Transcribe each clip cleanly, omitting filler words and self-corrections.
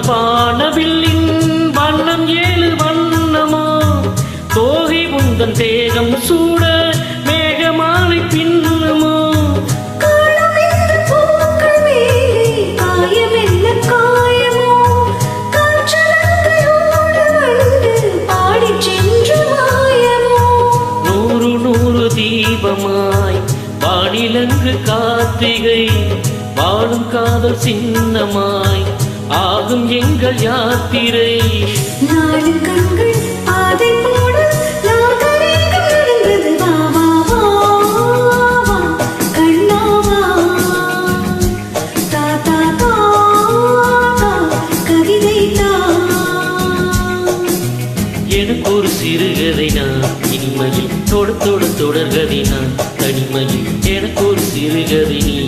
வானவில்லின் வண்ணம் ஏழு வண்ணமோ தோகை உந்தன் தேகம் சூட மேகமாலை பின்னமோ நூறு நூறு தீபமாய் வானிலங்கு கார்த்திகை வாழும் காதல் சின்னமாய் ஆகும் எங்கள் யாத்திரை நாடு கண்கள் பாதை போட நாகரீகம் நடந்தது வா வா வா கண்ணாவா தாத்தா தாத்தா கவிதை எனக்கு ஒரு சிறுகதை நான் இனிமையில் தொட தொட தொடர்கதை நான் தனிமையில் எனக்கு ஒரு சிறுகதை நீ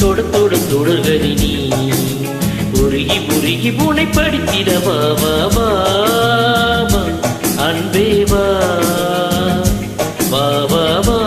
தொட தொட தொடர்கதை நீ உருகி உருகி புனை படித்திட வா வா வா வா அன்பே வா வா வா வா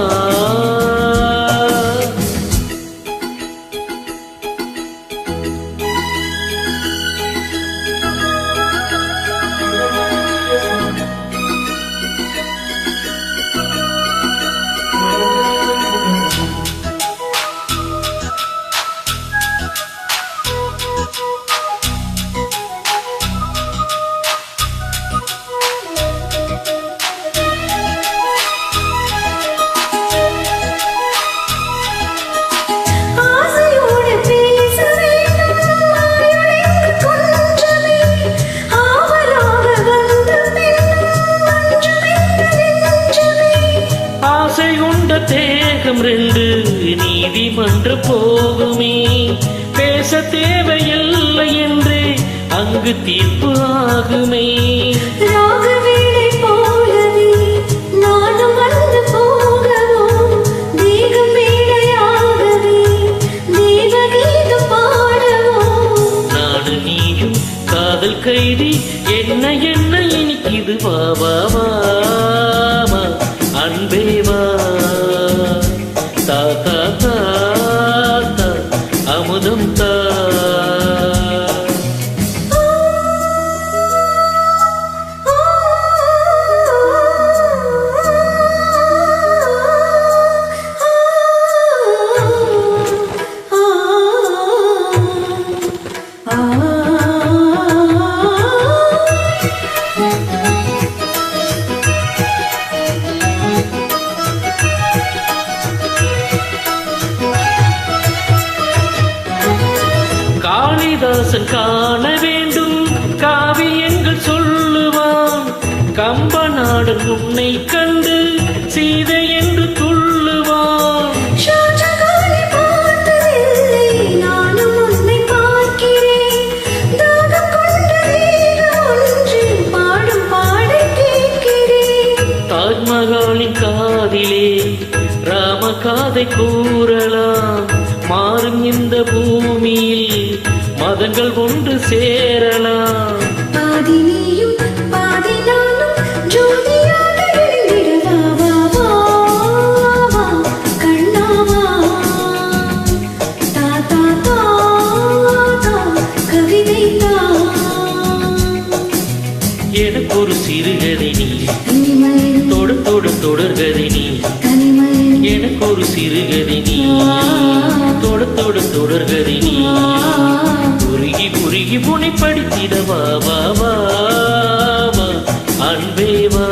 தேகம் ரெண்டு நீதிமன்ற போகுமே பேச தேவையில்லை என்று அங்கு தீர்ப்பு ஆகுமே ராகவேளை போலவே நானும் வந்து போகவோ தேகம் வேளையாகவே தேவகீதம் பாடவோ நாடு நீயும் காதல் கைதி என்ன என்ன இனிக்குது வா வா வா அன்பே வா தாத்தா தாத்தா அமுதம் தா காளிதாசன் காண வேண்டும் காவியங்கள் சொல்லுவான் கம்பநாடன் உன்னை கண்டு சீதை என்று துள்ளுவான் நானும் உன்னை பார்க்கிறேன் தாகம் கொண்ட ஒன்றில் பாடும் பாடை கேட்கிறேன் தாஜ்மஹாலின் காதிலே ராம காதை கூறலாம் மாறும் இந்த பூமியில் மதங்கள் ஒன்று சேரலாம் பாதி நீயும் பாதி நானும் ஜோதியாக எழுந்திட வா வா வா கண்ணாவா தாத்தா தாத்தா கவிதை எனக்கு ஒரு சிறுகதை நீ தனிமையில் தொடு தொடு தொடர்கதை நீ தனிமையில் எனக்கு ஒரு சிறுகதை நீ தொடு தொடு தொடர்கதை நீ உருகி உருகி புனை படித்திட வா வா வா அன்பே வா